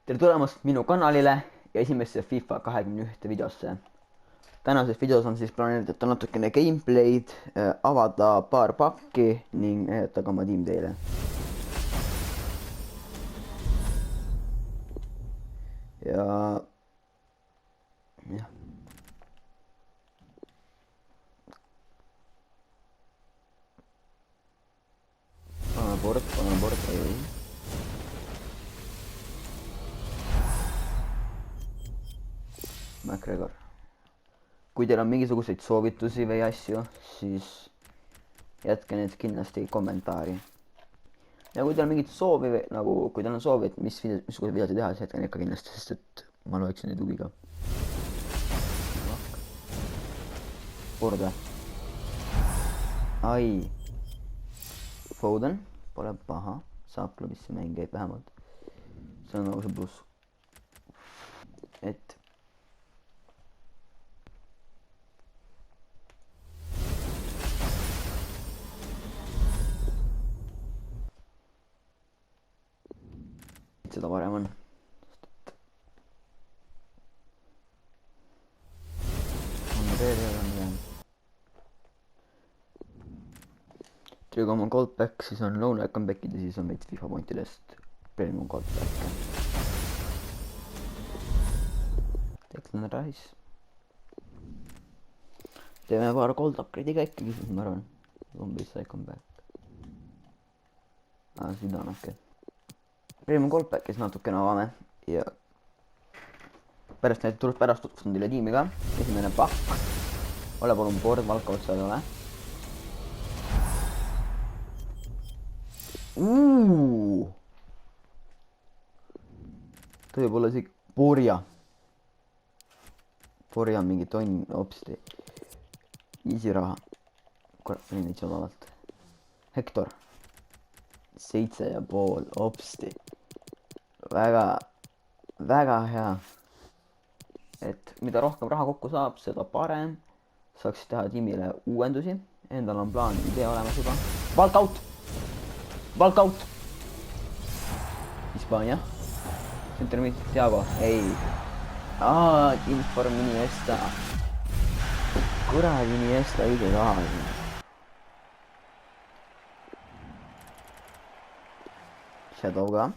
tere tulemast minu kanalile ja esimesse FIFA 21 videosse. Tänases videos on siis planeeritud natukene gameplay'd, avada paar pakki ning näidata ka oma tiim teile. Ja pane board, ei. McGregor. Kui teil on mingisuguseid soovitusi või asju, siis jätke need kindlasti kommentaari. Ja kui teil on mingit soovi või nagu, kui teil on soovi, et missuguse videosi teha, siis jätke need ka kindlasti, sest et ma loeksin neid huviga. Board või? Ai. Foden, pole paha, saab klubisse mängijaid vähemalt. See on nagu see pluss. Et seda varem on. Trigom on coldback, siis on low comeback'id ja siis on veits FIFA pointidest premium coldback. Declan Rice. Teeme paar cold upgrade'i ka ikkagi, siis ma arvan. Zombies sai comeback. Seda on okei. Premium coldback'is natukene avame ja pärast tutvustan teile tiimi ka. Esimene pakk. Ole palun board, valkavat seal ei ole. Ta võib olla isegi Borja. Borja on mingi tonn hopsti. Easy raha. Kurat, oli neid odavalt. Hector. 7,5 hopsti. Väga hea. Et mida rohkem raha kokku saab, seda parem. Saaks teha tiimile uuendusi. Endal on plaan, idee olemas juba. Walkout! Hispaania. Centermid, Thiago, ei. Inform Iniesta. Kurad Iniesta õige kaasa. Shadow ka.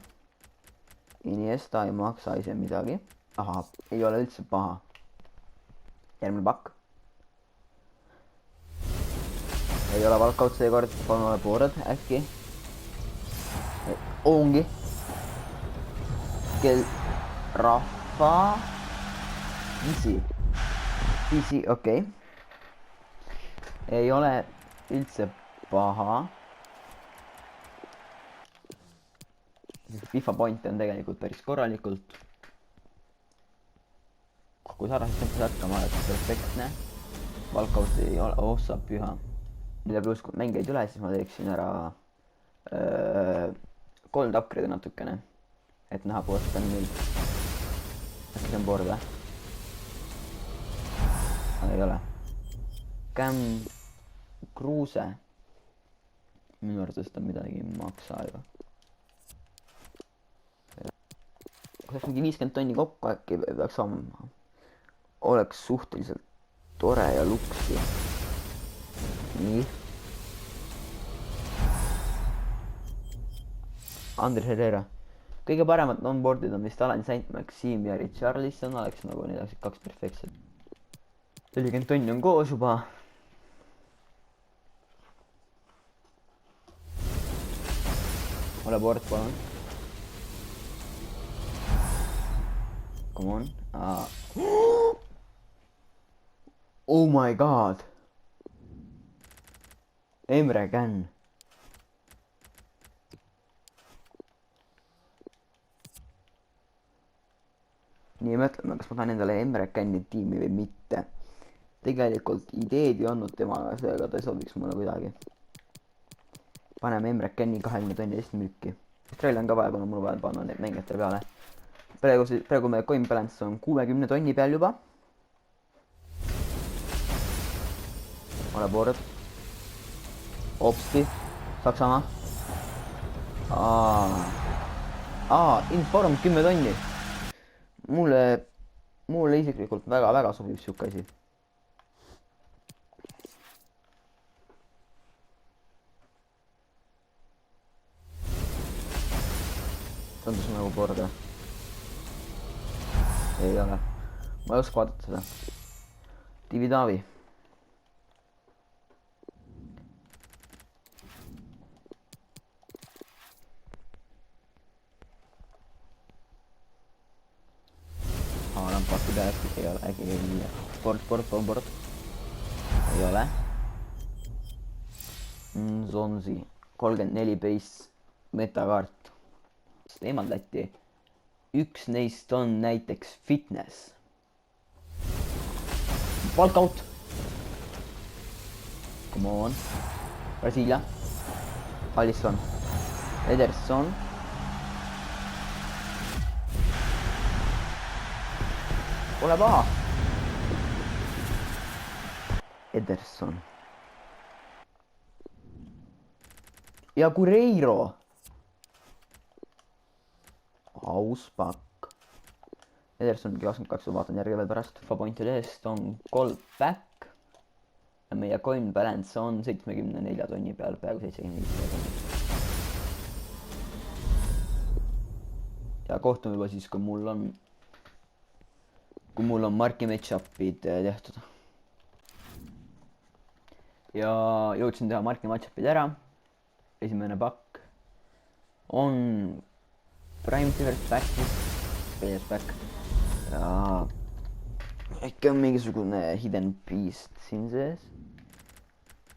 Iniesta ei maksa ise midagi. Aha, ei ole üldse paha. Järgmine pakk. Ei ole Walkout seekord, palun ole board äkki. Ongi. Rafa. Easy, okei. Ei ole üldse paha. FIFA pointe on tegelikult päris korralikult. Kui sarnasest tempos jätkama, et perfektne. Walkout ei ole, saab püha. Mida pluss mängijaid üle, siis ma teeksin ära 3 upgrade'i natukene, et näha poostan nüüd. Äkki see on board või? Ei ole. Cam Kruse. Minu arvast on midagi maksa juba. Kui saaks mingi 50 tonni kokku äkki peaks saama. Oleks suhteliselt tore ja luksi. Nii. Andres Herrera. Kõige paremad non-boardid on vist Alan Saint, Maxim ja Richarlison, oleks nagu need oleksid 2 perfektsed. 40 tonni on koos juba. Ole board, palun. Come on. Oh my god. Emre Can. Nii mõtleme, kas ma tahan endale Emre Can'i tiimi või mitte. Tegelikult ideed ei olnud temaga, seega ta ei sobiks mulle kuidagi. Paneme Emre Can'i 20 tonni eest müüki. Austraalia on ka vaja, kuna mul vaja panna need mängijate peale. Praegu meie coin balance on 60 tonni peal juba. Ole board. Hopsti. Saksamaa. Inform 10 tonni. mulle isiklikult väga sobib siuke asi. tundus nagu korda. ei ole. ma ei oska vaadata seda. Divi-Davi. Lampasti peale ei ole, äkki ei ole. Sport. ei ole. Zonzi 34 base metakaart. eemaldati. üks neist on näiteks fitness. Walkout. Come on. Brasiilia. Alisson. Ederson. Ole paha. Ederson. ja Guerreiro. aus pakk. Ederson 22, vaatan järgi veel pärast. Fapointide eest on gold back. ja meie coin balance on 74 tonni peal, peaaegu 75 tonni. ja kohtume juba siis, kui mul on marki match-up'id tehtud. ja jõudsin teha marki match-up'id ära. esimene pakk on Prime Players Back ja äkki on mingisugune hidden beast siin sees.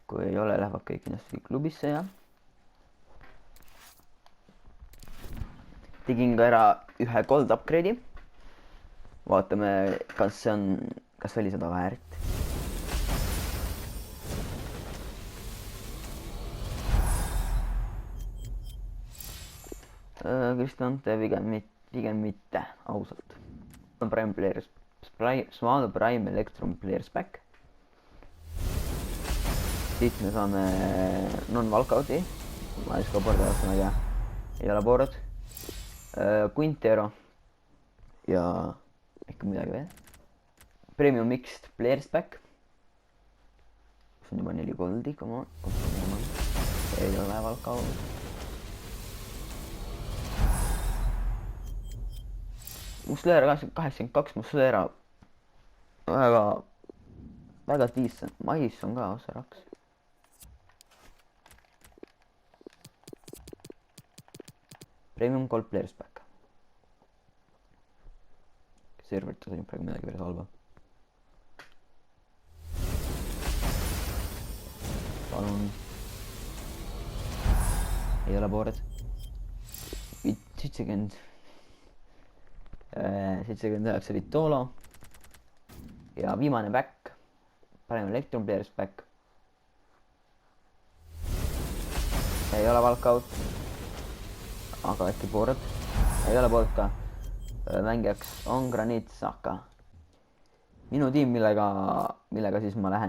kui ei ole, lähevad kõik kindlasti klubisse ja tegin ka ära ühe gold upgrade'i. vaatame, kas oli seda väärt. Cristante pigem mitte, ausalt. Prime Players, Small Prime Electrum Players Back. siit me saame non-walkout'i. ma ei oska borda vastu, ma ei tea. ei ole board. Quintero. ja ikka midagi veel. Premium Mixed Players Back. kus on juba 4 goldi, come on. ei ole walkout. Muslera 82, Muslera väga decent. Mais on ka osaraks. Premium Gold Players Back. serverites on praegu midagi päris halba. palun. ei ole board. 79 Vitolo. ja viimane back. paneme Electrum Players Back. ei ole walkout. aga äkki board. ei ole board ka. mängijaks on Granit Xhaka. minu tiim, millega siis ma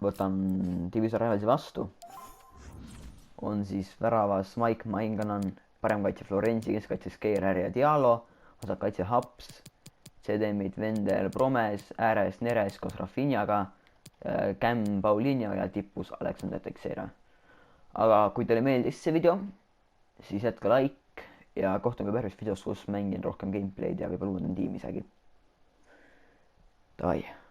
võtan Division Rivalsi vastu, on siis väravas Mike Mainganan, paremkaitse Florenzi, keskkaitses Keirer ja Diallo, osakaitse Haps, CDM-id Vendel, Promes, ääres Neres koos Rafinhaga, Cam Paulinho ja tipus Alexander Teixeira. aga kui teile meeldis see video, siis jätke like ja kohtume järgmises videos, kus mängin rohkem gameplay'd ja võib-olla uuendan tiimi isegi. Davai.